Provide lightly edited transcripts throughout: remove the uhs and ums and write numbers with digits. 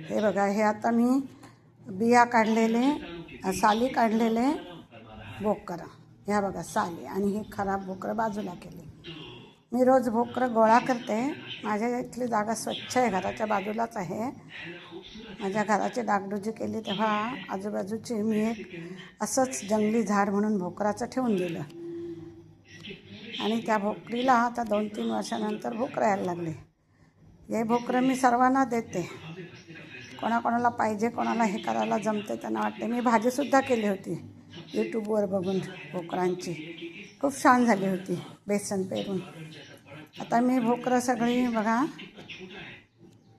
हे बघा, हे आता मी बिया काढलेले, साली काढलेले भोकरं, ह्या बघा साली, आणि हे खराब भोकरं बाजूला केले. मी रोज भोकरं गोळा करते. माझ्या इथली जागा स्वच्छ आहे, घराच्या बाजूलाच आहे. माझ्या घराची डागडुजी केली तेव्हा आजूबाजूची मी एक असंच जंगली झाड म्हणून भोकराचं ठेवून दिलं, आणि त्या भोकरीला आता 2-3 वर्षानंतर भोकरं यायला लागले. हे भोकरं मी सर्वांना देते, कोणाकोणाला पाहिजे, कोणाला हे करायला जमते त्यांना वाटते. मी भाजीसुद्धा केली होती यूट्यूबवर बघून भोकरांची, खूप छान झाली होती बेसन पेरून. आता मी भोकरं सगळी बघा,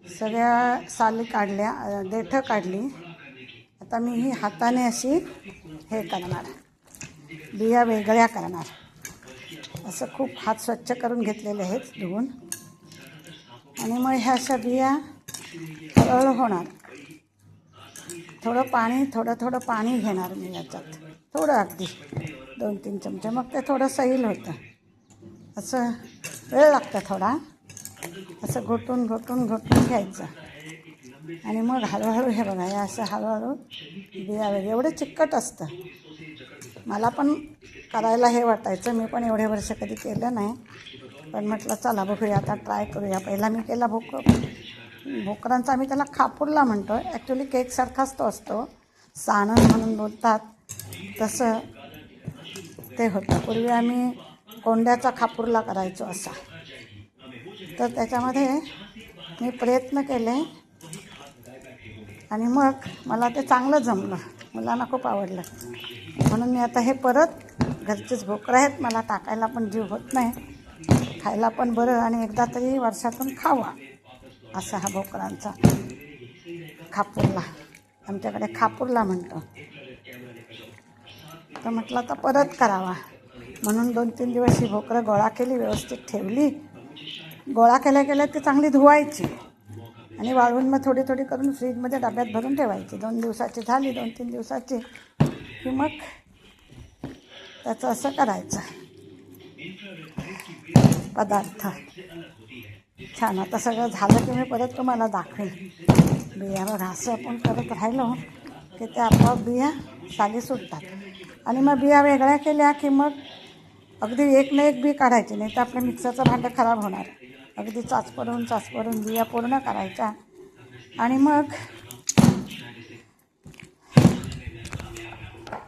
सगळ्या साली काढल्या, देठं काढली. आता मी ही हाताने अशी हे करणार, बिया वेगळ्या करणार. असं खूप हात स्वच्छ करून घेतलेले आहेत धुवून, आणि मग ह्या अशा बिया हळूहळू होणार. थोडं पाणी घेणार मी याच्यात, थोडं अगदी 2-3 चमचे, मग ते थोडं सैल होतं. असं वेळ लागतं थोडा, असं घोटून घ्यायचं, आणि मग हळूहळू हे बघा, हे असं हळूहळू बिया वगैरे. एवढं चिकट असतं, मला पण करायला हे वाटायचं, मी पण एवढे वर्ष कधी केलं नाही, पण म्हटलं चला बघूया, आता ट्राय करूया. पहिला मी केला भोकरांचा, आम्ही त्याला खापूरला म्हणतो, ॲक्च्युली केकसारखाच तो असतो, साणन म्हणून बोलतात, तसं ते होतं. पूर्वी आम्ही कोंड्याचा खापूरला करायचो असा. तर त्याच्यामध्ये मी प्रयत्न केले, आणि मग मला ते चांगलं जमलं, मुलांना खूप आवडलं. म्हणून मी आता हे परत, घरचेच भोकरं आहेत, मला टाकायला पण जीव होत नाही, खायला पण बरं, आणि एकदा तरी वर्षातून खावा असा हा भोकरांचा खापूरला, आमच्याकडे खापूरला म्हणतो. तर म्हटलं आता परत करावा, म्हणून 2-3 दिवस ही भोकरं गोळा केली, व्यवस्थित ठेवली. गोळा केल्या ती चांगली धुवायची, आणि वाळवून मग थोडी करून फ्रीजमध्ये डब्यात भरून ठेवायची. 2 दिवसाची झाली, 2-3 दिवसाची की मग त्याचं असं करायचं पदार्थ छान. आता सगळं झालं की मी परत तुम्हाला दाखवेन. बिया बघा, असं आपण करत राहिलो की ते आपोआप बिया साली सुटतात. आणि मग बिया वेगळ्या केल्या की मग अगदी एक ना एक बी काढायची, नाही तर आपलं मिक्सरचं भांडं खराब होणार. अगदी चाचपडून बिया पूर्ण करायच्या, आणि मग